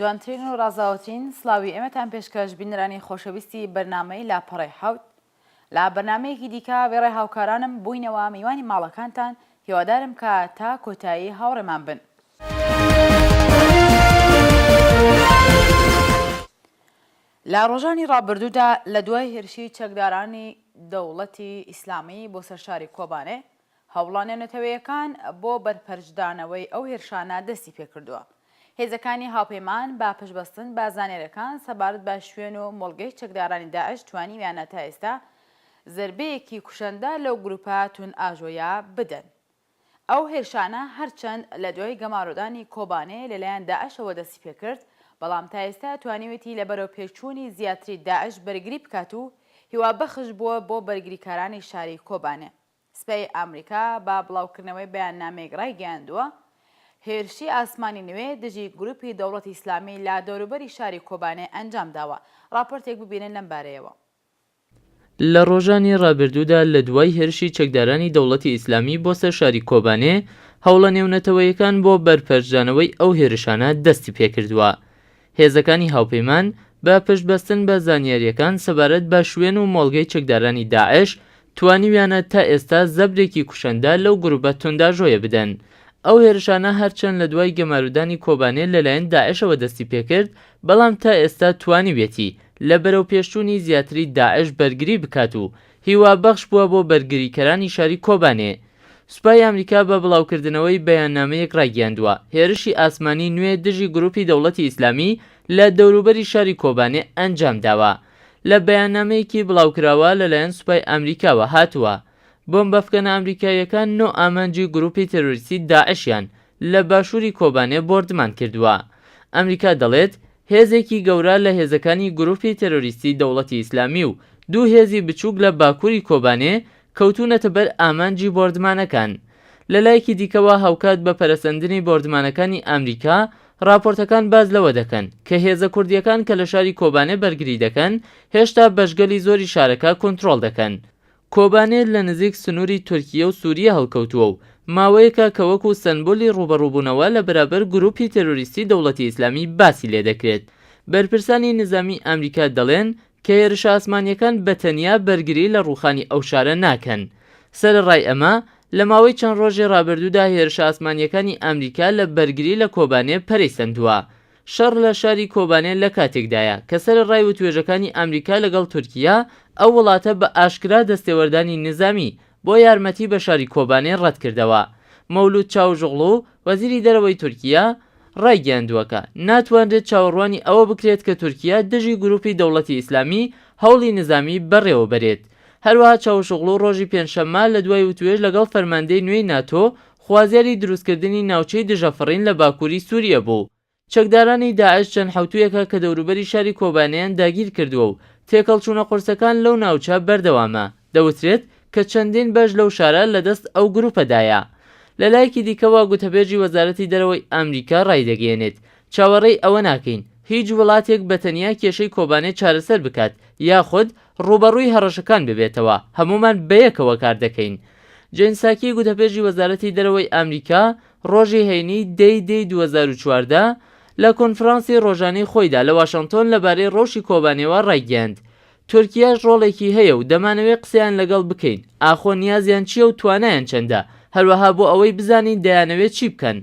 جوانترین و ڕازاوترین سڵاوی ئێمەتان پێشکەش بینەرانی خۆشەویستی بەرنامەی لاپەڕی حەوت لە بەرنامەیەکی دیکە وێڕێ هاوکارانم بووینەوە میوانی ماڵەکانتان هیوادارم کە تا کۆتایی هاوڕێمان بن. لە ڕۆژانی ڕابردوودا لە دوای هێرشی چەکدارانی دەوڵەتی ئیسلامی بۆ سەرشاری کۆبانێ هەوڵانە نەتەوەیەکان بۆ بەرپەرشدانەوەی ئەو هێرشانە دەستی پێکردووە. هێزەکانی هاوپەیمان با پشتبەستن بە زانێرەکان سەبارەت بە شوێن و مۆڵگەی چەکدارانی داعش توانیویانە تا ئێستا زەربەیەکی کوشەندە لەو گروپە تون ئاژۆیە بدەن. ئەو هێرشانە هەرچەند لە دوای گەماڕۆدانی کۆبانێ لەلایەن داعشەوە دەستی پێکرد، بەڵام تا ئێستا توانیوێتی لە بەرەو پێچوونی زیاتری داعش بەرگری بکات و هیوا بەخش بووە بۆ بەرگریکارانی شاری کۆبانێ. سپای ئەمریکا با بڵاوکردنەوەی بەیاننامەیەک ڕایگەیاندووە هێرشی ئاسمانی نوێ دژی گروپی دەوڵەتی ئیسلامی لا دەوروبەری شاری کۆبانێ ئەنجام داوە. راپۆرتێک ببینن لەم بارەیەوە. لە ڕۆژانی ڕابردوودا لە دوای هێرشی چەکدارانی دەوڵەتی ئیسلامی بۆ سەر شاری کۆبانێ هەوڵە نێونەتەوەیەکان بۆ بەرپەرشدانەوەی ئەو هێرشانە دەستی پێکردووە. هێزەکانی هاوپەیمان بە پشتبەستن بە زانیاریەکان سەبارەت بە شوێن و مۆڵگەی چەکدارانی داعش توانیویانە تا ئێستا زەبرێکی کوشەندە لەو گروپە تونداژۆیە بدەن. ئەو هێرشانە هەرچەند لە دوای گەمارودانی کۆبانێ لەلایەن داعشەوە دەستی پێکرد، بەڵام تا ئێستا توانیوێتی لە بەرەو پێشچوونی زیاتری داعش بەرگری بکات و هیوا بەخش بووە بۆ بەرگریکەرانی شاری کۆبانێ. سوپای ئەمریکا بە بڵاوکردنەوەی بەیاننامەیەک ڕایگەیاندووە هێرشی ئاسمانی نوێ دژی گروپی دەوڵەتی ئیسلامی لە دەوروبەری شاری کۆبانێ ئەنجام داوە. لە بەیاننامەیەکی بڵاوکراوە لەلایەن سوپای ئەمریکاوە هاتووە بۆمبەفکەنە ئەمریکایەکان 9 ئامانجی گروپی تەرۆریستی داعشیان لە باشووری کۆبانێ بۆردمان کردووە. ئەمریکا دەڵێت هێزێکی گەورە لە هێزەکانی گروپی تەرۆریستی دەوڵەتی ئیسلامی و 2 هێزی بچووک لە باکووری کۆبانێ کەوتونەتە بەر ئامانجی بۆردمانەکان. لە لایەکی دیکەوە هاوکات بە پەرەسەندنی بۆردمانەکانی ئەمریکا راپۆرتەکان باز لەوە دەکەن کە هێزە کوردیەکان کە لە شاری کۆبانێ بەرگری دەکەن هێشتا بەشگەلی زۆری شارەکە کۆنتڕۆڵ دەکەن. کۆبانێ لە نزیک سنووری تورکیە و سووریە هەڵکەوتووە و ماوەیەکە کە وەکو سەنبۆلی ڕوبەڕووبوونەوە لە بەرابەر گروپی تەرۆریستی دەوڵەتی ئیسلامی باسی لێ دەکرێت. بەرپرسانی نظامی ئەمریکا دەڵێن کە هێرشە ئاسمانیەکان بەتەنیا بەرگری لە ڕووخانی ئەو شارە ناکەن. سەرەڕای ئەمە لە ماوەی چەند ڕۆژی ڕابردوودا هێرشە ئاسمانیەکانی ئەمریکا لە بەرگری لە کۆبانێ پەرەیسەندووە. شەڕ لە شاری کۆبانێ لە کاتێکدایە کە سەرەڕای وتوێژەکانی ئەمریکا لەگەڵ تورکیا ئەو وڵاتە بە ئاشکرا دەستێوەردانی نظامی بۆ یارمەتی بە شاری کۆبانێ ڕەت کردەوە. مەولود چاوژوغلو وەزیری دەرەوەی تورکیا ڕایگەیاندووەکە ناتوانرێت چاوەڕوانی ئەوە بکرێت کە تورکیا دژی گروپی دەوڵەتی ئیسلامی هەوڵی نظامی بەڕێوە بەرێت. هەروەها چاوشوغلو ڕۆژی پێنجشەممە لە دوای وتوێژ لەگەڵ فەرماندەی نوێی ناتۆ خوازیاری دروستکردنی ناوچەی دژەفڕین لە باکووری سووریە بوو. چەکدارانی داعش چەند حوتویەکە کە دەوروبەری شاری کۆبانەیان داگیر کردووە و تێکەڵچوونە قورسەکان لەو ناوچە بەردەوامە. دەوترێت کە چەندین بەش لەو شارە لەدەست ئەو گروپەدایە. لە لایەکی دیکەوە گوتەبێژی وەزارەتی دەرەوەی ئەمریکا ڕایدەگەیەنێت چاوەڕێی ئەوە ناکەین هیچ وڵاتێک بەتەنیا کێشەی کۆبانێ چارەسەر بکات یاخود ڕوبەڕووی هەڕەشەکان ببێتەوە، هەمومان بەیەکەوە کار دەکەین. جێنساکی گوتەبێژی وەزارەتی دەرەوەی ئەمریکا ڕۆژی هەینی دەی 2014 لە کۆنفرانسی ڕۆژانەی خۆیدا لە واشنگتۆن لەبارەی ڕۆژی کۆبانێوە ڕایگەیاند تورکیاش ڕۆڵێکی هەیە و دەمانەوێت قسەیان لەگەڵ بکەین، ئاخۆ نیازیان چییە و توانایان چەندە، هەروەها بۆ ئەوەی بزانین دەیانەوێت چی بکەن.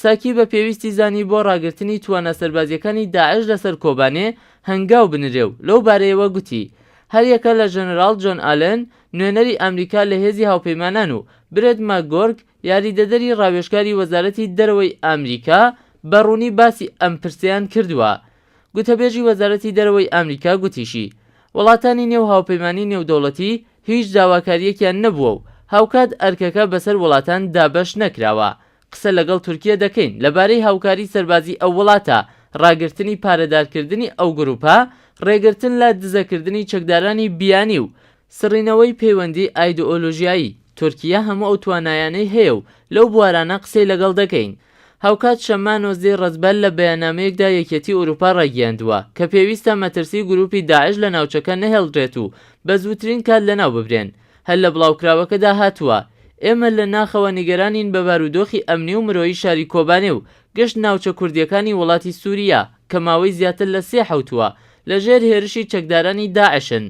ساکی بە پێویستی زانی بۆ ڕاگررتنی توانە سەربازیەکانی داعش لەسەر کۆبانێ هەنگاو بنرێ و لەو بارەیەوە گوتی هەریەکە لە ژەنەراڵ جۆن ئالن نوێنەری ئەمریکا لە هێزی هاوپەیمانان و برێت ماگۆرگ یاریدەدەری ڕاوێژکاری وەزارەتی دەرەوەی ئەمریکا بەڕوونی باسی ئەم پرسیان کردووە. گوتەبێژی وەزارەتی دەرەوەی ئەمریکا گوتیشی وڵاتانی نێو هاوپەیمانی نێودەوڵەتی هیچ داواکاریەکیان نەبووە و هاوکات ئەرکەکە بەسەر وڵاتان دابەش نەکراوە. قسە لەگەڵ تورکیە دەکەین لەبارەی هاوکاری سەربازی ئەو وڵاتە، ڕاگررتنی پارەدارکردنی ئەو گروپە، ڕێگرتن لە دزەکردنی چەکدارانی بیانی و سڕینەوەی پەیوەندی ئایدئۆلۆژیایی. تورکیا هەموو ئەو توانایانەی هەیە و لەو بوارانە قسەی لەگەڵ دەکەین. هاوکات شەمانۆزی ڕزبەل لە بەیاننامەیەکدا یەکێتی ئوروپا ڕایگەیاندووە کە پێویستە مەترسی گروپی داعش لە ناوچەکە نەهێڵدرێت و بە زووترین کات لەناو ببرێن. هەر لە بڵاوکراوەکەدا هاتووە ئێمە لە ناخەوە نیگەرانین بە بارودۆخی ئەمنی و مرۆیی شاری کۆبانێ و گەشت ناوچە کوردیەکانی وڵاتی سووریا کە ماوەی زیاتر لە 3 حوتووە لەژێر هێرشی چەکدارانی داعشن.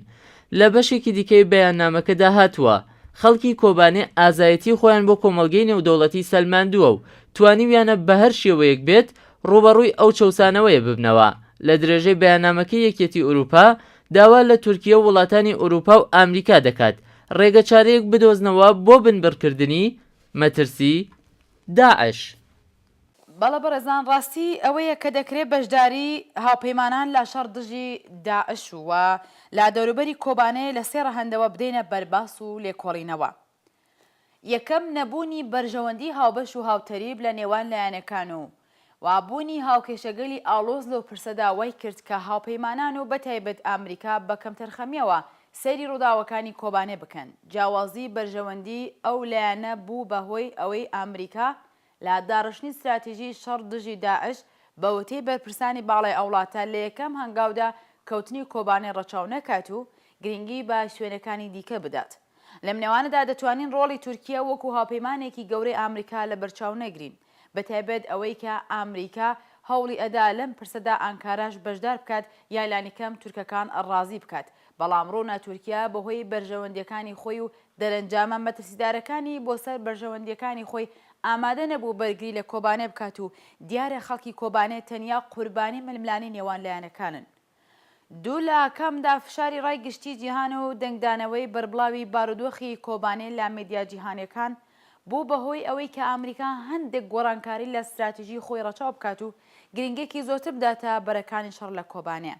لە بەشێکی دیکەی بەیاننامەکەدا هاتووە خەڵکی کۆبانێ ئازایەتی خۆیان بۆ کۆمەڵگەی نێودەوڵەتی سەلماندووە و توانیویانە بە هەر شێوەیەک بێت ڕوبەڕووی ئەو چەوسانەوەیە ببنەوە. لە درێژەی بەیاننامەکەی یەکێتی ئوروپا داوا لە تورکیە و وڵاتانی ئوروپا و ئامریکا دەکات ڕێگە چارەیەک بدۆزنەوە بۆ بنبڕکردنی مەترسی داعش. بەڵە بەڕێزان ڕاستی ئەوەیە کە دەکرێت بەشداری هاوپەیمانان لە شەڕ دژی داعش وە لا دەوروبەری کۆبانەیە لە 3 ڕەهەندەوە بدەینە بەرباس و لێکۆڵینەوە. یەکەم نەبوونی بەرژەوەندی هاوبەش و هاوتەریب لە نێوان لایەنەکان و وابوونی هاوکێشەگەلی ئاڵۆز لەو پرسەدا وای کرد کە هاوپەیمانان و بەتایبەت ئامریکا بە کەمتەرخەمیەوە سەیری ڕووداوەکانی کۆبانێ بکەن. جیاوازی بەرژەوەندی ئەو لایەنە بوو بەهۆی ئەوەی ئامریکا لە داڕشتنی استراتیژی شەڕ دژی داعش بە وتەی بەرپرسانی باڵای ئەو وڵاتە لە یەکەم هەنگاودا کەوتنی کۆبانێ ڕەچاو نەکات و گرنگی بە شوێنەکانی دیکە بدات. لەم نێوانەدا دەتوانین ڕۆڵی تورکیا وەکو هاوپەیمانێکی گەورەی ئامریکا لە بەرچاو نەگرین، بەتایبەت ئەوەی کە ئامریکا هەوڵی ئەدا لەم پرسەدا ئەنکاراش بەشدار بکات یا لانیکەم تورکەکان ڕازی بکات. بەڵام ڕۆنا تورکیا بەهۆی بەرژەوەندیەکانی خۆی و دەرەنجامە مەترسیدارەکانی بۆ سەر بەرژەوەندیەکانی خۆی ئامادە نەبوو بەرگری لە کۆبانێ بکات و دیارە خەڵکی کۆبانێ تەنیا قوربانی ململانی نێوان لایەنەکانن. دوو لە کەمدا فشاری ڕای گشتی جیهان و دەنگدانەوەی بەربڵاوی بارودۆخی کۆبانێ لە مێدیا جیهانیەکان بوو بەهۆی ئەوەی کە ئامریکا هەندێک گۆڕانکاری لە استراتیژی خۆی ڕەچاو بکات و گرنگێکی زۆرتر بداتە بەرەکانی شەڕ لە کۆبانێ.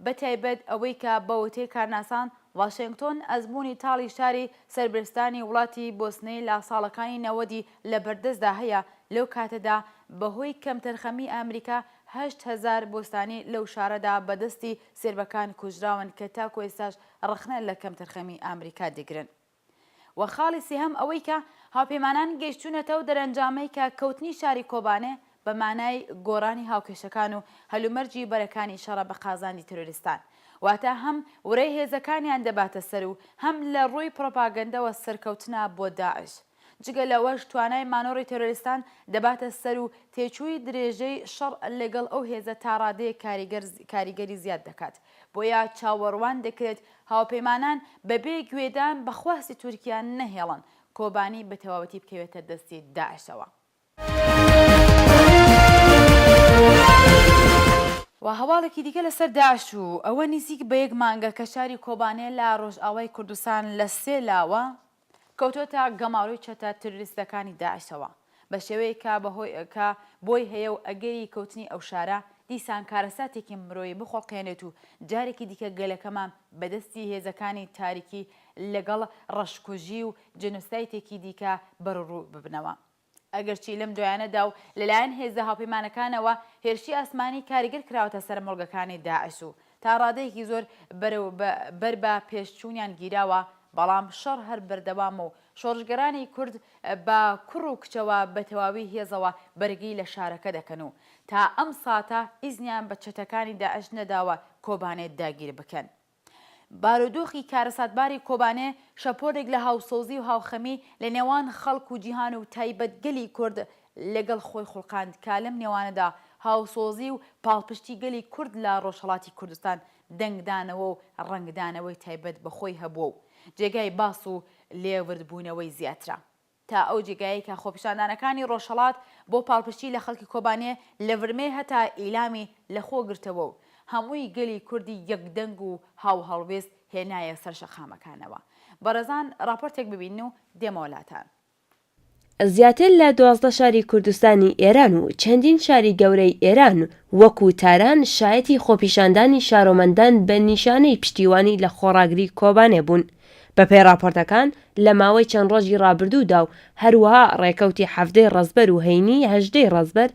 بەتایبەت ئەوەی کە بەوتەی کارناسان واشنگتۆن ئەزمموی تاڵی شاری سەربرستانی وڵاتی بۆسنەی لە ساڵەکانی 90 لە بەردەستدا هەیە. لەو کاتەدا بەهۆی کەمتەرخەمی ئەمریکا 8,000 بۆستانی لەو شارەدا بەدەستی سێربەکان کوژراون کە تاکو ئێستاش ڕخنە لە کەمتەرخەمی ئەمریکا دەگرن. و خاڵی سێهەم ئەوەی کە هاوپەیمانان گەیشتونەتەوە دەرەنجامەی کە کەوتنی شاری کۆبانێ بە مانای گۆڕانی هاوکێشەکان و هەلومەرجی بەرەکانی شەڕە بە قازانی تەرۆریستان، واتە هەم وڕێی هێزەکانیان دەباتە سەر و هەم لە ڕووی پرۆپاگەندەوە سەرکەوتنە بۆ داعش. جگە لەوەش توانای مانۆڕی تەرۆریستان دەباتە سەر و تێچووی درێژەی شەڕ لەگەڵ ئەو هێزە تا ڕادەیە کاریگەری زیاد دەکات. بۆیە چاوەڕوان دەکرێت هاوپەیمانان بەبێ گوێدان بەخواستی تورکیان نەهێڵن کۆبانی بە تەواوەتی بکەوێتە دەستی داعشەوە. و هەواڵێکی دیکە لەسەر داعش و ئەوە نزیک بە 1 مانگە کە شاری کۆبانێ لە ڕۆژئاوای کوردستان لە 3 لاوە کەوتۆتە گەماڕووی چەتە تروریستەکانی داعشەوە بە شێوەیە کە بۆی هەیە و ئەگەری کەوتنی ئەو شارە دیسان کارەساتێکی مرۆیی بخۆڵقێنێت و جارێکی دیکە گەلەکەمان بەدەستی هێزەکانی تاریکی لەگەڵ ڕەشکوژی و جنوسایتێکی دیکە بەرڕوو ببنەوە. ئەگەرچی لەم دوایانەدا و لەلایەن هێزە هاوپەیمانەکانەوە هێرشی ئاسمانی کاریگر کراوەتە سەر مڵگەکانی داعش و تا ڕادەیەکی زۆر بەر بە پێشچوونیان گیراوە، بەڵام شەڕ هەر بەردەوامە و شۆڕژگەرانی کورد بە کوڕ و کچەوە بە تەواوی هێزەوە بەرگی لە شارەکە دەکەن و تا ئەم ساتە ئیزنیان بە چەتەکانی داعش نەداوە کۆبانێت داگیر بکەن. بارودۆخی کارەساتباری کۆبانێ شەپۆرێک لە هاوسۆزی و هاوخەمی لە نێوان خەڵک و جیهان و تایبەت گەلی کورد لەگەڵ خۆی خوڵقاند کە لەم نێوانەدا هاوسۆزی و پاڵپشتی گەلی کورد لە ڕۆژهەڵاتی کوردستان دەنگدانەوە و ڕەنگدانەوەی تایبەت بەخۆی هەبووە و جێگای باس و لێوردبوونەوەی زیاترە تا ئەو جێگایی کە خۆپیشاندانەکانی ڕۆژهەڵات بۆ پاڵپشتی لە خەڵکی کۆبانێ لە ورمێ هەتا ئیلامی لەخۆ گرتەوە و هەمووی گەلی کوردی یەکدەنگ و هاو هەڵوێست هێنایە سەر شەقامەکانەوە. بەڕێزان راپۆرتێک ببین و دێمەوەلاتان. زیاتر لە 12 شاری کوردستانی ئێران و چەندین شاری گەورەی ئێران وەکو تاران شایەتی خۆپیشاندانی شارۆمەندان بە نیشانەی پشتیوانی لە خۆڕاگری کۆبانێ بوون. بە پێی راپۆرتەکان لە ماوەی چەند ڕۆژی ڕابردوودا و هەروەها ڕێکەوتی هەفتەی ڕەزبەر و هەینی 18 ڕەزبەر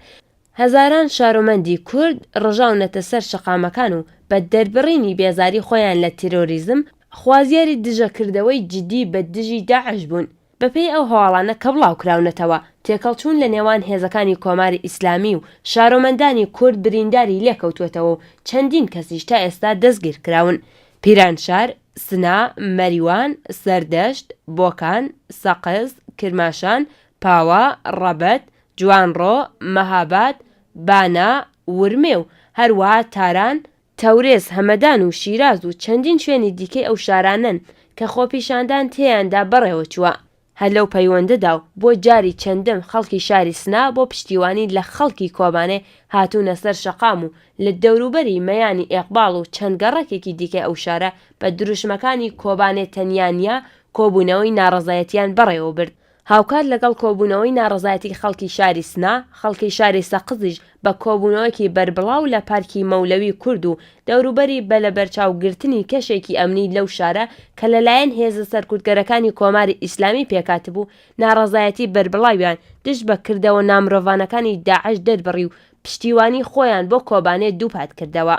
هەزاران شارۆمەندی کورد ڕژاونەتە سەر شەقامەکان و بە دەربڕینی بێزاری خۆیان لە تیرۆریزم خوازیاری دژەکردەوەی جدی بە دژی داعش بوون. بەپێی ئەو هەواڵانە کە بڵاو کراونەتەوە تێکەڵچوون لە نێوان هێزەکانی کۆماری ئیسلامی و شارۆمەندانی کورد برینداری لێکەوتوێتەوە و چەندین کەسیش تا ئێستا دەستگیر کراون. پیرانشار، سنا، مەریوان، سەردەشت، بۆکان، سەقز، کرماشان، پاوە، ڕەبەت، جوانڕۆ، مەهاباد، بانا، ورمێ و هەروەها تاران، تەورێز، هەمەدان و شیراز و چەندین شوێنی دیکەی ئەو شارانن کە خۆپیشاندان تێیاندا بەڕێوە چووە. هەر لەو پەیوەندەدا و بۆ جاری چەندەم خەڵکی شاری سنا بۆ پشتیوانی لە خەڵکی کۆبانێ هاتوونە سەر شەقام و لە دەوروبەری مەیانی ئێقباڵ و چەند گەڕێکێکی دیکە ئەو شارە بە دروشمەکانی کۆبانێ تەنیانیا کۆبوونەوەی ناڕەزایەتیان بەڕێوە برد. هاوکات لەگەڵ کۆبوونەوەی ناڕەزایەتی خەڵکی شاری سنا، خەڵکی شاری سەقزیش بە کۆبوونەوەیەکی بەربڵاو لە پارکی مەولەوی کورد و دەوروبەری بە لە بەرچاوگرتنی کەشێکی ئەمنی لەو شارە کە لەلایەن هێزە سەرکوتگەرەکانی کۆماری ئیسلامی پێکاتبوو ناڕەزایەتی بەربڵاویان دش بە کردەوە نامرۆڤانەکانی داعش دەربڕی و پشتیوانی خۆیان بۆ کۆبانێ دووپات کردەوە.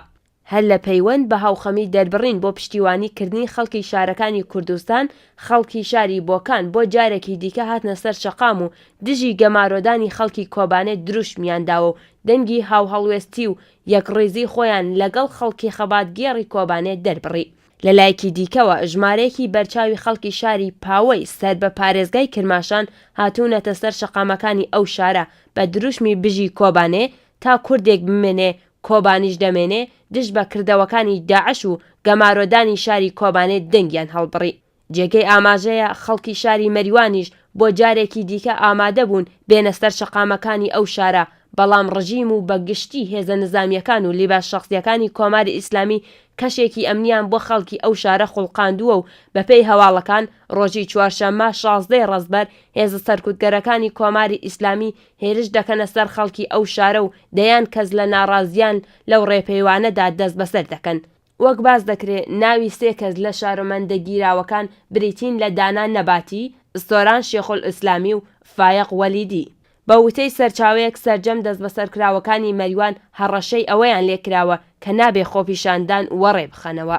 هەر لە پەیوەند بە هاوخەمی دەربڕین بۆ پشتیوانیکردنی خەڵکی شارەکانی کوردستان، خەڵکی شاری بۆکان بۆ جارێکی دیکە هاتنە سەر شەقام و دژی گەمارۆدانی خەڵکی کۆبانێت دروشمیانداوە و دەنگی هاوهەڵوێستی و یەکڕێزی خۆیان لەگەڵ خەڵکی خەباتگێڕی کۆبانێت دەربڕی. لە لایەکی دیکەوە ژمارەیەکی بەرچاوی خەڵکی شاری پاوەی سەر بە پارێزگای کرماشان هاتوونەتە سەر شەقامەکانی ئەو شارە بە دروشمی بژی کۆبانێ تا کوردێک بمێنێ کۆبانیش دەمێنێ دش بە کردەوەکانی داعش و گەمارۆدانی شاری کۆبانێت دەنگیان هەڵبڕی. جێگەی ئاماژەیە خەڵکی شاری مەریوانیش بۆ جارێکی دیکە ئامادە بوون بێنە سەر شەقامەکانی ئەو شارە، بەڵام ڕژیم و بەگشتی هێزە نظامیەکان و لیباس شەخسیەکانی کۆماری ئیسلامی کەشێکی ئەمنیان بۆ خەڵکی ئەو شارە خوڵقاندووە و بەپێی هەواڵەکان ڕۆژی چوارشەممە 16 ڕەزبەر هێزە سەرکوتگەرەکانی کۆماری ئیسلامی هێرش دەکەنە سەر خەڵکی ئەو شارە و دەیان کەس لە ناڕازیان لەو ڕێپەیوانەدا دەست بەسەر دەکەن. وەک باز دەکرێت ناوی سێ کەس لە شارۆمەندە گیراوەکان بریتین لە دانا نەباتی، ئستۆران شێخول ئیسلامی و فایق وەلیدی. بە وتەی سەرچاوەیەک سەرجەم دەست بەسەرکراوەکانی مەریوان هەڕەشەی ئەوەیان لێکراوە کە نابێ خۆپیشاندان وەڕێ بخەنەوە.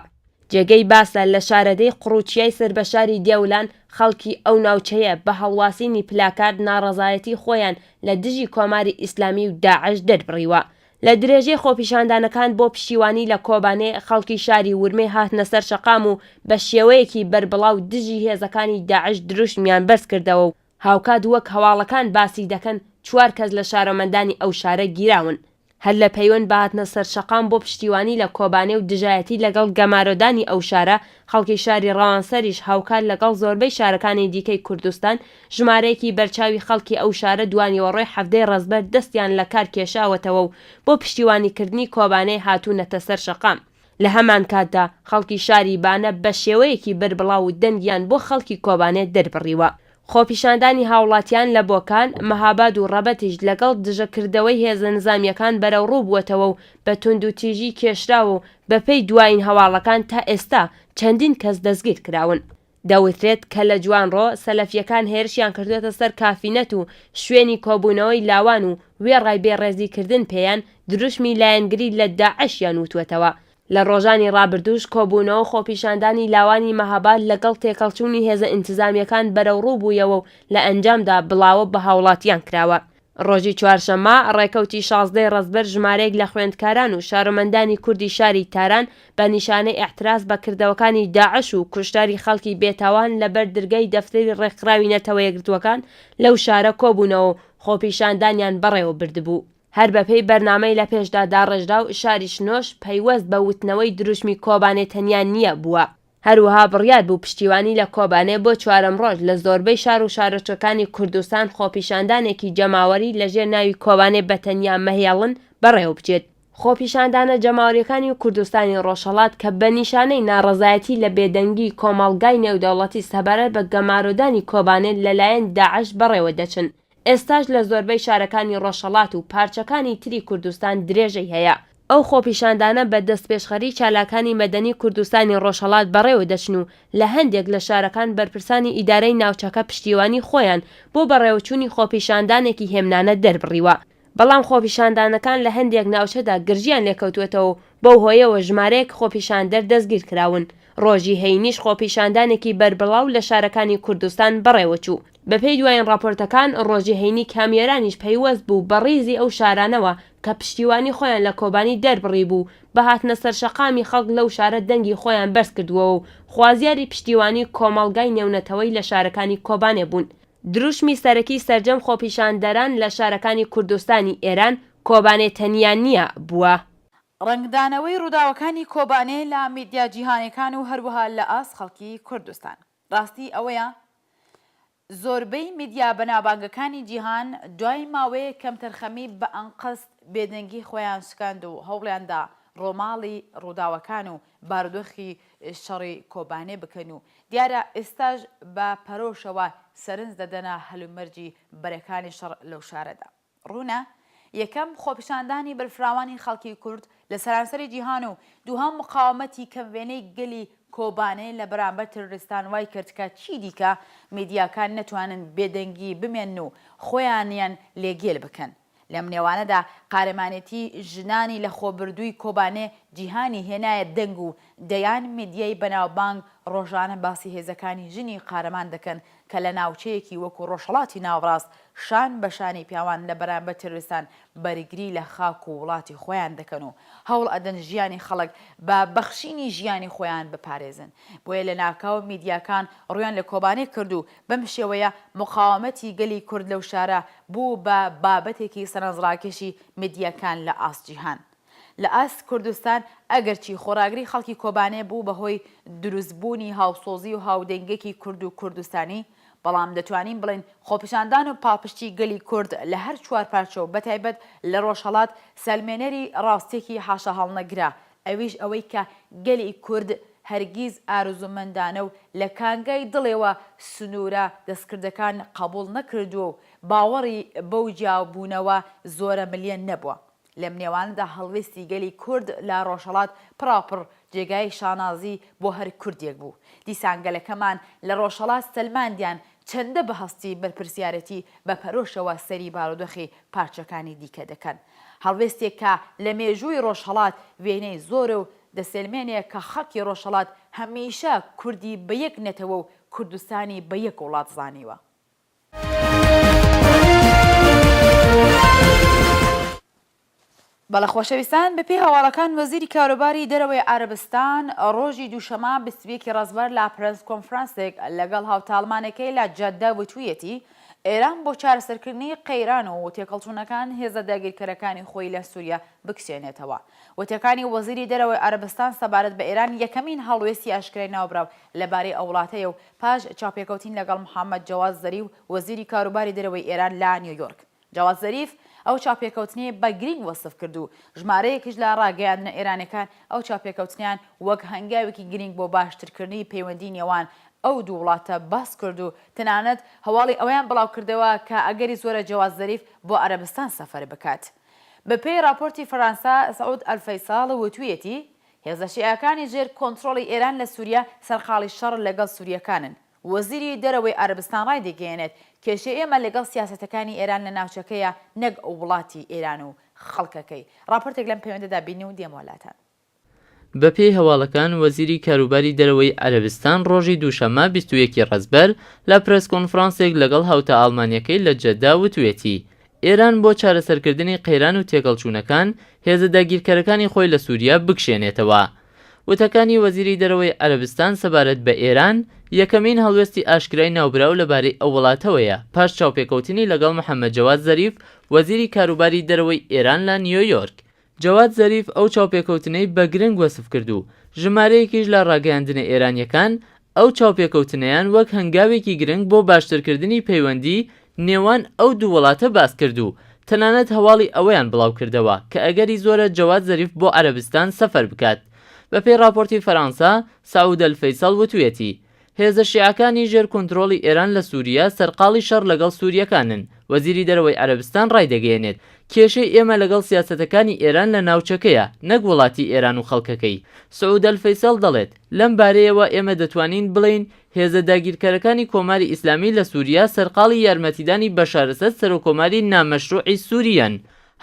جێگەی باسە لە شارەدەی قڕوچیای سەر بە شاری دێولان خەڵکی ئەو ناوچەیە بە هەڵواسینی پلاکارد ناڕەزایەتی خۆیان لە دژی کۆماری ئیسلامی و داعش دەربڕیوە. لە درێژەی خۆپیشاندانەکان بۆ پشتیوانی لە کۆبانێ خەڵکی شاری ورمێ هاتنە سەر شەقام و بە شێوەیەکی بەربڵاو دژی هێزەکانی داعش دروشمیان بەرز کردەوە و هاوکات وەک هەواڵەکان باسی دەکەن 4 کەس لە شارۆمەندانی ئەو شارە گیراون. هەر لە پەیوەند بەهاتنە سەر شەقام بۆ پشتیوانی لە کۆبانێ و دژایەتی لەگەڵ گەمارۆدانی ئەو شارە خەڵکی شاری ڕەوانسەریش هاوکات لەگەڵ زۆربەی شارەکانی دیکەی کوردستان ژمارەیەکی بەرچاوی خەڵکی ئەو شارە دوانیوەڕۆی 7 ڕەزبەر دەستیان لە کار کێشاوەتەوە و بۆ پشتیوانیکردنی کۆبانێ هاتوونەتە سەر شەقام. لە هەمان کاتدا خەڵکی شاری بانە بە شێوەیەکی بەربڵاو و دەنگیان بۆ خەڵکی کۆبانێ دەربڕیوە. خۆپیشاندانی هاوڵاتیان لە بۆکان، مەهاباد و ڕەبەتیش لەگەڵ دژەکردەوەی هێزە نزامیەکان بەرەو ڕوو بووەتەوە و بە تونند و تیژی کێشراوە و بەپێی دوایین هەواڵەکان تا ئێستا چەندین کەس دەستگیر کراون. دەوترێت کە لە جوانڕۆ سەلەفیەکان هێرشیان کردوێتە سەر کافینەت و شوێنی کۆبوونەوەی لاوان و وێڕای بێڕێزیکردن پێیان دروشمی لایەنگری لە داعشیان وتوێتەوە. لە ڕۆژانی ڕابردووش کۆبوونەوە خۆپیشاندانی لاوانی مەهاباد لەگەڵ تێکەڵچوونی هێزە ئینتیزامیەکان بەرەو ڕوو بوویەوە و لە ئەنجامدا بڵاوە بە هاوڵاتیان کراوە. ڕۆژی چوارشەممە ڕێکەوتی 16 ڕەزبەر ژمارەیەک لە خوێندکاران و شارۆمەندانی کوردی شاری تاران بە نیشانەی ئەحتراز بە کردەوەکانی داعش و کوشتاری خەڵکی بێتاوان لەبەر دەرگای دەفتەری ڕێکخراوی نەتەوە یەکگرتووەکان لەو شارە کۆبوونەوە و خۆپیشاندانیان بەڕێوە بردبوو. هەر بەپێی بەرنامەی لە پێشدا داڕێژدا و شاری شنۆش پەیوەست بە وتنەوەی دروشمی کۆبانێ تەنیان نییە بووە. هەروەها بڕیار بوو پشتیوانی لە کۆبانێ بۆ 4م ڕۆژ لە زۆربەی شار و شارۆچەکانی کوردستان خۆپیشاندانێکی جەماوەری لەژێر ناوی کۆبانێ بەتەنیا مەهێڵن بەڕێوە بچێت. خۆپیشاندانە جەماوەریەکانی کوردستانی ڕۆژهەڵات کە بە نیشانەی ناڕەزایەتی لە بێدەنگی کۆمەڵگای نێودەوڵەتی سەبارەت بە گەمارۆدانی کۆبانێت لەلایەن داعش بەڕێوە دەچن. ئێستاش لە زۆربەی شارەکانی ڕۆژهەڵات و پارچەکانی تری کوردستان درێژەی هەیە. ئەو خۆپیشاندانە بە دەستپێشخەری چالاکانی مەدەنی کوردستانی ڕۆژهەڵات بەڕێوە دەچن و لە هەندێک لە شارەکان بەرپرسانی ئیدارەی ناوچەکە پشتیوانی خۆیان بۆ بەڕێوەچوونی خۆپیشاندانێکی هێمنانە دەربڕیوە. بەڵام خۆپیشاندانەکان لە هەندێک ناوچەدا گرژیان لێکەوتوێتەوە بەو هۆیەوە ژمارەیەک خۆپیشاندەر دەستگیر کراون. ڕۆژی هەینیش خۆپیشاندانێکی بەربڵاو لە شارەکانی کوردستان بەڕێوە چوو. بەپێی دوایین راپۆرتەکان ڕۆژی هەینی کامێرانیش پەیوەست بوو بە ڕیزی ئەو شارانەوە کە پشتیوانی خۆیان لە کۆبانی دەربڕی بوو بە هاتنە سەر شەقامی خەڵک لەو شارە دەنگی خۆیان بەرز کردووە و خوازیاری پشتیوانی کۆمەڵگای نێونەتەوەی لە شارەکانی کۆبانێ بوون. دروشمی سەرەکی سەرجەم خۆپیشاندەران لە شارەکانی کوردستانی ئێران کۆبانێ تەنیان نییە بووە. ڕنگدانەوەی ڕووداوەکانی کۆبانێ لە میدیا جیهانیەکان و هەروەها لە ئاست خەڵکی کوردستان. ڕاستی ئەوەیە زۆربەی میدیا بەناوبانگەکانی جیهان دوای ماوەیە کەمتەرخەمی بە ئەنقەست بێدەنگی خۆیان سکاند و هەوڵیاندا ڕۆماڵی ڕووداوەکان و بارودۆخی شەڕی کۆبانێ بکەن و دیارە ئێستاش بە پەرۆشەوە سەرنج دەدەنە هەلومەرجی بەرەکانی شەڕ لەو شارەدا. ڕوونە یەکەم خۆپیشاندانی بەرفراوانی خەڵکی کورد لە سەرانسەری جیهان و دووهەم مقاومەتی کەموێنەی گەلی کۆبانێ لە بەرامبەر تروریستان وای کردکە چی دیکە میدیاکان نەتوانن بێدەنگی بمێن و خۆیانیان لێگێل بکەن. لەم نێوانەدا قارەمانێتی ژنانی لە خۆبردووی کۆبانێ جیهانی هێنایە دەنگ و دەیان میدیای بەناوبانگ ڕۆژانە باسی هێزەکانی ژنی قارەمان دەکەن کە لە ناوچەیەکی وەکو ڕۆژهەڵاتی ناوڕاست شان بەشانی پیاوان لە بەرامبەر تروریستان بەرگری لە خاک و وڵاتی خۆیان دەکەن و هەوڵ ئەدەن ژیانی خەڵک بە بەخشینی ژیانی خۆیان بپارێزن. بۆیە لە ناکاو میدیاکان ڕویان لە کۆبانێ کرد و بەم شێوەیە مقاومەتی گەلی کورد لەو شارە بوو بە بابەتێکی سەرنجڕاکێشی میدیاکان لە ئاست جیهان. لە ئاست کوردستان ئەگەرچی خۆراگری خەڵکی کۆبانێ بوو بەهۆی دروستبوونی هاوسۆزی و هاودەنگێکی کورد و کوردستانی، بەڵام دەتوانین بڵین خۆپیشاندان و پاڵپشتی گەلی کورد لە هەر چوار پارچە و بەتایبەت لە ڕۆژهەڵات سەلمێنەری ڕاستێکی حاشە هەڵنەگرا، ئەویش ئەوەی کە گەلی کورد هەرگیز ئارزومەندانە و لە کانگای دڵێوە سنوورە دەستکردەکان قبول نەکردووە و باوەڕی بەو جیاوبوونەوە زۆرە ملیۆن نەبووە. لەم نێواندا هەڵوێستی گەلی کورد لە ڕۆژهەڵات پراپڕ جێگای شانازی بۆ هەر کوردێک بوو. دیسان گەلەکەمان لە ڕۆژهەڵات سەلماندیان چەندە بەهەستی بەرپرسیارەتی بە پەرۆشەوە سەری بارودۆخی پارچەکانی دیکە دەکەن. هەڵوێستێک کە لە مێژووی ڕۆژهەڵات وێنەی زۆرە و دەسێلمێنێک کە خەڵکی ڕۆژهەڵات هەمیشە کوردی بە یەک نێتەوە و کوردستانی بە یەک وڵات زانیوە. بەڵە خۆشەویستان بەپێی هەواڵەکان وەزیری کاروباری دەرەوەی عەرەبستان ڕۆژی دووشەمە 21 ڕەزبەر لا پرەس کۆنفرانسێک لەگەڵ هاوتاڵمانەکەی لە جەددە وتوویەتی ئێران بۆ چارەسەرکردنی قەیران و تێکەڵچوونەکان هێزە داگیرکەرەکانی خۆی لە سووریا بکسێنێتەوە. وتەکانی وەزیری دەرەوەی عەرەبستان سەبارەت بە ئێران یەکەمین هەڵوێستی ئاشکرای ناوبراو لەبارەی ئەو وڵاتەیە و پاش چاپێکەوتین لەگەڵ محەممەد جەواز زەریف وەزیری کاروباری دەرەوەی ئێران لە نیویۆرک. جەواز زەریف ئەو چاپێکەوتنی بە گرنگ وەسف کرد و ژمارەیەکیش لە ڕاگەیاندنە ئێرانەکان ئەو چاپێکەوتنیان وەک هەنگاوێکی گرنگ بۆ باشترکردنی پەیوەندی نێوان ئەو دوو وڵاتە باس کرد و تەنانەت هەواڵی ئەویان بڵاو کردەوە کە ئەگەری زۆرە جەواز زەریف بۆ عەرەبستان سەفەر بکات. بەپێی راپۆرتی فەرەنسا سەعود ئەلفەیساڵ وتوویەتی هێزە شیعەکانی ژێر کۆنتڕۆڵی ئێران لە سووریا سەرقاڵی شەڕ لەگەڵ سووریەکانن. وەزیری دەرەوەی عەرەبستان ڕای دەگەیەنێت کێشەی ئێمە لەگەڵ سیاسەتەکانی ئێران لە ناوچەکەیە نەک ئەو وڵاتی ئێران و خەڵکەکەی. راپۆرتێک لەم پەیوەندەدا بینی و دێمەوەلاتان. بەپێی هەواڵەکان وەزیری کاروباری دەرەوەی عەرەبستان ڕۆژی دووشەمە 21 ڕەزبەر لە پرەس کۆنفرانسێک لەگەڵ هاوتە ئاڵمانیەکەی لە جەددا وتوێتی ئێران بۆ چارەسەرکردنی قەیران و تێکەڵچوونەکان هێزە داگیرکەرەکانی خۆی لە سووریا بکشێنێتەوە. وتەکانی وەزیری دەرەوەی عەرەبستان سەبارەت بە ئێران یەکەمین هەڵوێستی ئاشکرای ناوبراو لەبارەی ئەو وڵاتەوەیە پاش چاوپێکەوتنی لەگەڵ محەممەد جەواز زەریف وەزیری کاروباری دەرەوەی ئێران لە نیویۆرک. جەواد زەریف ئەو چاوپێکەوتنەی بە گرنگ وەسف کرد و ژمارەیەکیش لە ڕاگەیاندنە ئێرانیەکان ئەو چاوپێکەوتنەیان وەک هەنگاوێکی گرنگ بۆ باشترکردنی پەیوەندی نێوان ئەو دوو وڵاتە باس کرد و تەنانەت هەواڵی ئەوەیان بڵاو کردەوە کە ئەگەری زۆرە جەواد زەریف بۆ عەرەبستان سەفەر بکات. بەپێی راپۆرتی فەرەنسا سەعود ئەلفەیساڵ وتوێتی هێزە شیعەکانی ژێر کۆنتڕۆڵی ئێران لە سووریا سەرقاڵی شەڕ لەگەڵ سووریەکانن. وەزیری دەرەوەی عەرەبستان ڕای دەگەیەنێت کێشەی ئێمە لەگەڵ سیاسەتەکانی ئێران لە ناوچەکەیە نەک وڵاتی ئێران و خەڵکەکەی. سەعود ئەلفەیساڵ دەڵێت لەم بارەیەوە ئێمە دەتوانین بڵین هێزە داگیرکەرەکانی کۆماری ئیسلامی لە سووریا سەرقاڵی یارمەتیدانی بەشار ئەسەد سەرۆکۆماری نامەشروعی سووریان.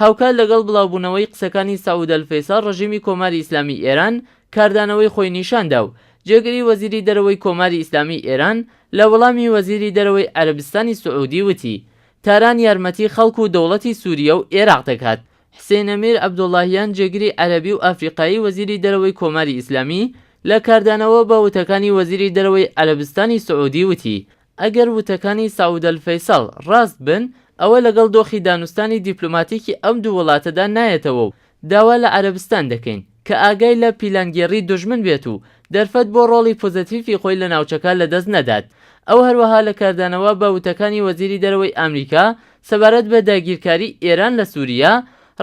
هاوکات لەگەڵ بڵاوبوونەوەی قسەکانی سەعود ئەلفەیساڵ ڕژیمی کۆماری ئیسلامی ئێران کاردانەوەی خۆی نیشاندا و جێگری وەزیری دەرەوەی کۆماری ئیسلامی ئێران لە وەڵامی وەزیری دەرەوەی عەرەبستانی سعودی وتی تاران یارمەتی خەڵک و دەوڵەتی سووریا و عێراق دەکات. حسێن ئەمیر عەبدوڵڵاهیان جێگری عەرەبی و ئافریقایی وەزیری دەرەوەی کۆماری ئیسلامی لە کاردانەوە بە وتەکانی وەزیری دەرەوەی عەرەبستانی سعودی وتی ئەگەر وتەکانی سەعود ئەلفەیساڵ ڕاست بن ئەوە لەگەڵ دۆخی دانوستانی دیپلۆماتیکی ئەم دوو وڵاتەدا نایەتەوە و داوا لە عەرەبستان دەکەین کە ئاگای لە پیلانگێڕی دوژمن بێت و دەرفەت بۆ ڕۆڵی پۆزتیفی خۆی لە ناوچەکە لەدەست نەدات. ئەو هەروەها لە کاردانەوە بە وتەکانی وەزیری دەرەوەی ئەمریکا سەبارەت بە داگیرکاری ئێران لە سووریا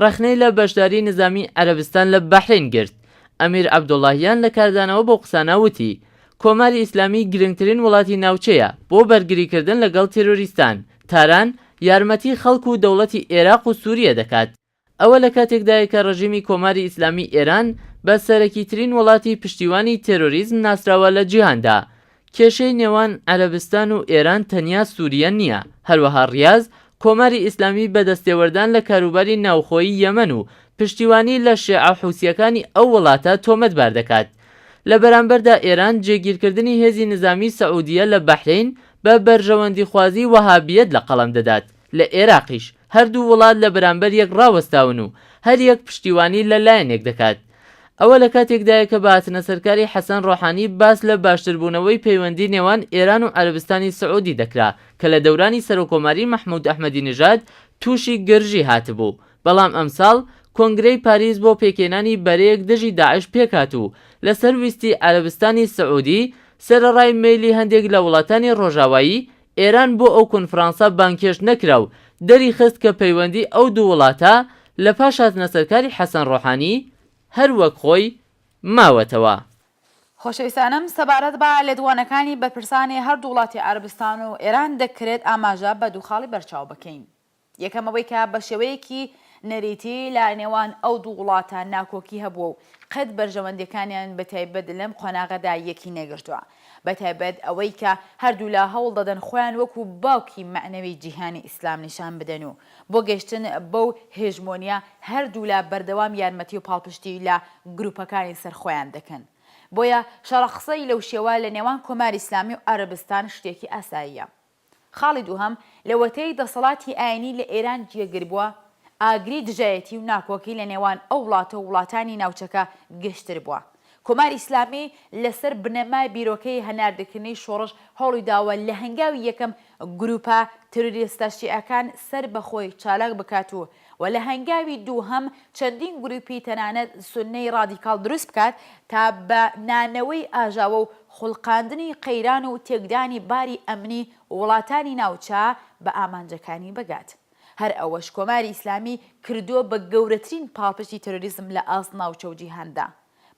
ڕەخنەی لە بەشداری نظامی عەرەبستان لە بەحرین گرت. ئەمیر عەبدوڵڵاهیان لە کاردانەوە بۆ قسانە وتی کۆماری ئیسلامی گرنگترین وڵاتی ناوچەیە بۆ بەرگریکردن لەگەڵ تێرۆریستان، تاران، یارمەتی خەڵک و دەوڵەتی عێراق و سووریە دەکات. ئەوە لە کاتێکدایە کە ڕژیمی کۆماری ئیسلامی ئێران بە سەرەکیترین وڵاتی پشتیوانی تێرۆریزم ناسراوە لە جیهاندا. کێشەی نێوان عەرەبستان و ئێران تەنیا سووریە نییە، هەروەها ڕیاض کۆماری ئیسلامی بەدەستێوەردان لە کاروباری ناوخۆیی یەمەن و پشتیوانی لە شیعە حوسیەکانی ئەو وڵاتە تۆمەتبار دەکات. لە بەرامبەردا ئێران جێگیرکردنی هێزی نظامی سەعودیە لە بەحرین بە بەرژەوەندی خوازی وەهابیەت لە قەڵەم دەدات. لە عێراقیش هەردوو وڵات لە بەرامبەر یەک ڕاوەستاون و هەر یەک پشتیوانی لە لایەنێک دەکات. ئەوە لە کاتێکدایە کە بەهاتنە سەرکاری حەسەن ڕۆحانی باس لە باشتربوونەوەی پەیوەندی نێوان ئێران و عەرەبستانی سەعودی دەکرا کە لە دەورانی سەرۆکۆماری مەحموود ئەحمەدی نژاد تووشی گرژی هاتبوو. بەڵام ئەمساڵ کۆنگرەی پاریس بۆ پێکێنانی بەرەیەک دژی داعش پێکات و لەسەر ویستی عەرەبستانی سەعودی سەرەڕای میلی هەندێک لە وڵاتانی ڕۆژاوایی ئێران بۆ ئەو کۆنفرانسە بانکێش نەکرا و دەری خست کە پەیوەندی ئەو دوو وڵاتە لە پاش هاتنە سەرکاری حەسەن ڕۆحانی هەر وەک خۆی ماوەتەوە. خۆشەویستانم سەبارەت بە لێدوانەکانی بەرپرسانی هەردوو وڵاتی عەرەبستان و ئێران دەکرێت ئاماژە بە دووخاڵی بەرچاو بکەین. یەکەمەوەی کە بە شێوەیەکی نەریتی لە نێوان ئەو دوو وڵاتە ناکۆکی هەبووە و قەت بەرژەوەندەکانیان بەتایبەت لەم قۆناغەدا یەکی نەگرتووە. بەتایبەت ئەوەی کە هەردوو لە هەوڵ دەدەن خۆیان وەکو باوکی معنەوی جیهانی ئیسلام نیشان بدەن و بۆ گەشتن بەو هێژمۆنیە هەردوو لە بەردەوام یارمەتی و پاڵپشتی لە گروپەکانی سەرخۆیان دەکەن. بۆیە شەڕەقسەی لەو شێوە لە نێوان کۆماری ئیسلامی و عەرەبستان شتێکی ئاساییە. خاڵی دووهەم لە وەتەی دەسەڵاتی ئاینی لە ئێران جێگر بووە، ئاگری دژایەتی و ناکۆکی لە نێوان ئەو وڵاتە و وڵاتانی ناوچەکە گەشتر بووە. کۆماری ئیسلامی لەسەر بنەمای بیرۆکەی هەناردەکردنی شۆڕش هەوڵی داوە لە هەنگاوی یەکەم گروپە تێرۆریستە شیعەکان سەر بەخۆی چالاک بکات و لە هەنگاوی دووهەم چەندین گروپی تەنانەت سوننەی ڕادیکاڵ دروست بکات تا بە نانەوەی ئاژاوە و خوڵقاندنی قەیران و تێکدانی باری ئەمنی وڵاتانی ناوچە بە ئامانجەکانی بگات. هەر ئەوەش کۆماری ئیسلامی کردووە بە گەورەترین پاڵپشتی تەرۆریزم لە ئاست ناوچە و جیهاندا.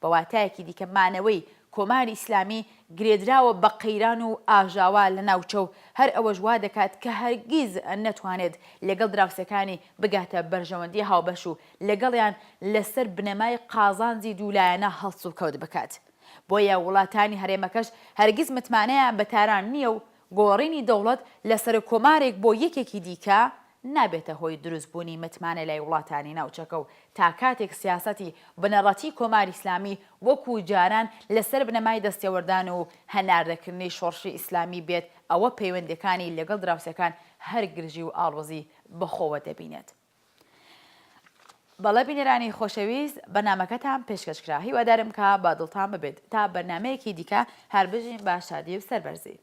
بە واتایەکی دیکە مانەوەی کۆماری ئیسلامی گرێدراوە بە قەیران و ئاژاوا لە ناوچە و هەر ئەوەش وا دەکات کە هەرگیز نەتوانێت لەگەڵ دراوسەکانی بگاتە بەرژەوەندی هاوبەش و لەگەڵیان لەسەر بنەمای قازانجی دوولایەنە هەڵس و کەوت بکات. بۆیە وڵاتانی هەرێمەکەش هەرگیز متمانەیان بە تاران نییە و گۆڕینی دەوڵەت لەسەر کۆمارێک بۆ یەکێکی دیکە نابێتە هۆی دروستبوونی متمانە لای وڵاتانی ناوچەکە و تا کاتێک سیاسەتی بنەڕەتی کۆماری ئیسلامی وەکو جاران لەسەر بنەمای دەستێوەردان و هەناردەکردنی شۆڕشی ئیسلامی بێت ئەوە پەیوەندەکانی لەگەڵ دراوسەکان هەر گرژی و ئاڵوەزی بەخۆوە دەبینێت. بەڵێ بینەرانی خۆشەویست بەنامەکەتان پێشکەشکرا هیوادارم کە بادڵتان ببێت تا بەرنمەیەکی دیکە هەر بژین بە شادی و سەربەرزی.